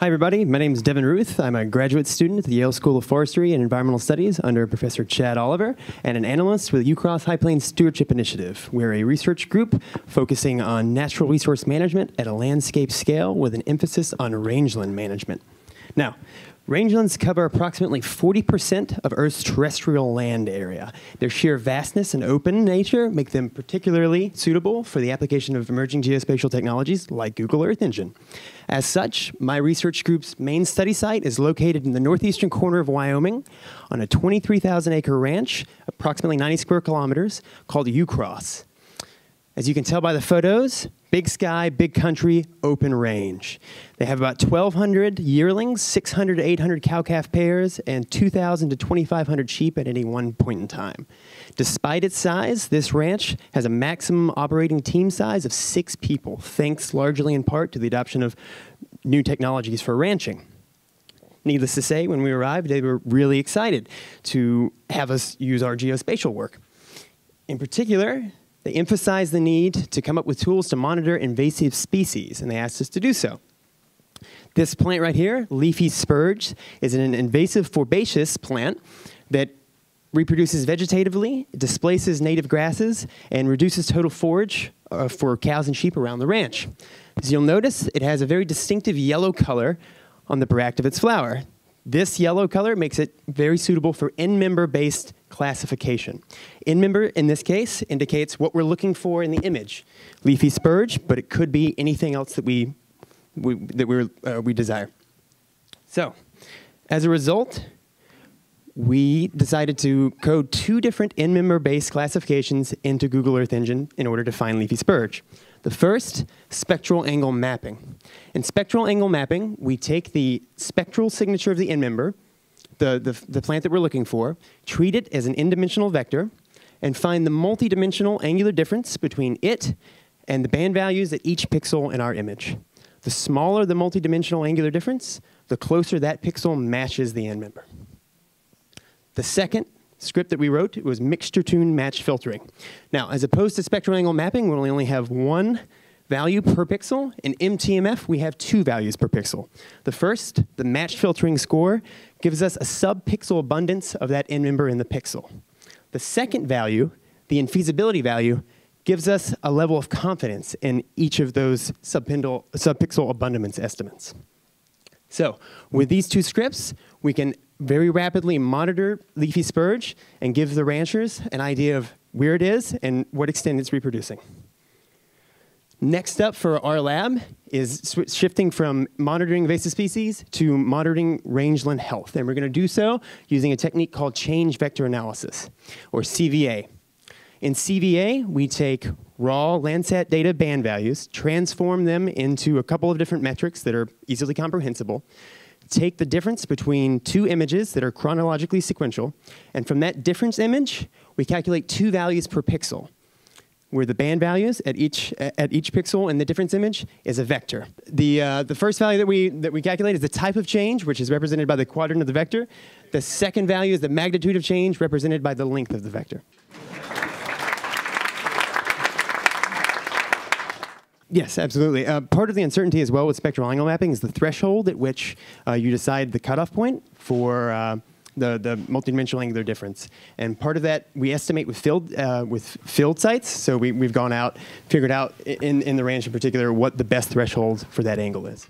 Hi everybody, my name is Devin Routh. I'm a graduate student at the Yale School of Forestry and Environmental Studies under Professor Chad Oliver and an analyst with UCross High Plains Stewardship Initiative. We're a research group focusing on natural resource management at a landscape scale with an emphasis on rangeland management. Now, rangelands cover approximately 40% of Earth's terrestrial land area. Their sheer vastness and open nature make them particularly suitable for the application of emerging geospatial technologies like Google Earth Engine. As such, my research group's main study site is located in the northeastern corner of Wyoming on a 23,000-acre ranch, approximately 90 square kilometers, called UCross. As you can tell by the photos, big sky, big country, open range. They have about 1,200 yearlings, 600 to 800 cow-calf pairs, and 2,000 to 2,500 sheep at any one point in time. Despite its size, this ranch has a maximum operating team size of 6 people, thanks largely in part to the adoption of new technologies for ranching. Needless to say, when we arrived, they were really excited to have us use our geospatial work. In particular, they emphasized the need to come up with tools to monitor invasive species, and they asked us to do so. This plant right here, Leafy Spurge, is an invasive forbaceous plant that reproduces vegetatively, displaces native grasses, and reduces total forage for cows and sheep around the ranch. As you'll notice, it has a very distinctive yellow color on the bract of its flower. This yellow color makes it very suitable for end-member-based classification. End-member, in this case, indicates what we're looking for in the image. Leafy spurge, but it could be anything else that we desire. So, as a result, we decided to code 2 different end-member-based classifications into Google Earth Engine in order to find leafy spurge. The first, spectral angle mapping. In spectral angle mapping, we take the spectral signature of the end member, the plant that we're looking for, treat it as an n-dimensional vector, and find the multi-dimensional angular difference between it and the band values at each pixel in our image. The smaller the multi-dimensional angular difference, the closer that pixel matches the end member. The second script that we wrote was mixture tune match filtering. Now, as opposed to spectral angle mapping, where we only have 1 value per pixel, in MTMF, we have 2 values per pixel. The first, the match filtering score, gives us a sub-pixel abundance of that end member in the pixel. The second value, the infeasibility value, gives us a level of confidence in each of those sub-pixel abundance estimates. So, with these 2 scripts, we can very rapidly monitor leafy spurge and give the ranchers an idea of where it is and what extent it's reproducing. Next up for our lab is shifting from monitoring invasive species to monitoring rangeland health. And we're going to do so using a technique called change vector analysis, or CVA. In CVA, we take raw Landsat data band values, transform them into a couple of different metrics that are easily comprehensible, take the difference between 2 images that are chronologically sequential, and from that difference image, we calculate 2 values per pixel, where the band values at each pixel in the difference image is a vector. The first value that we calculate is the type of change, which is represented by the quadrant of the vector. The second value is the magnitude of change, represented by the length of the vector. Yes, absolutely. Part of the uncertainty as well with spectral angle mapping is the threshold at which you decide the cutoff point for the multidimensional angular difference. And part of that we estimate with field sites. So we've gone out, figured out in the ranch in particular what the best threshold for that angle is.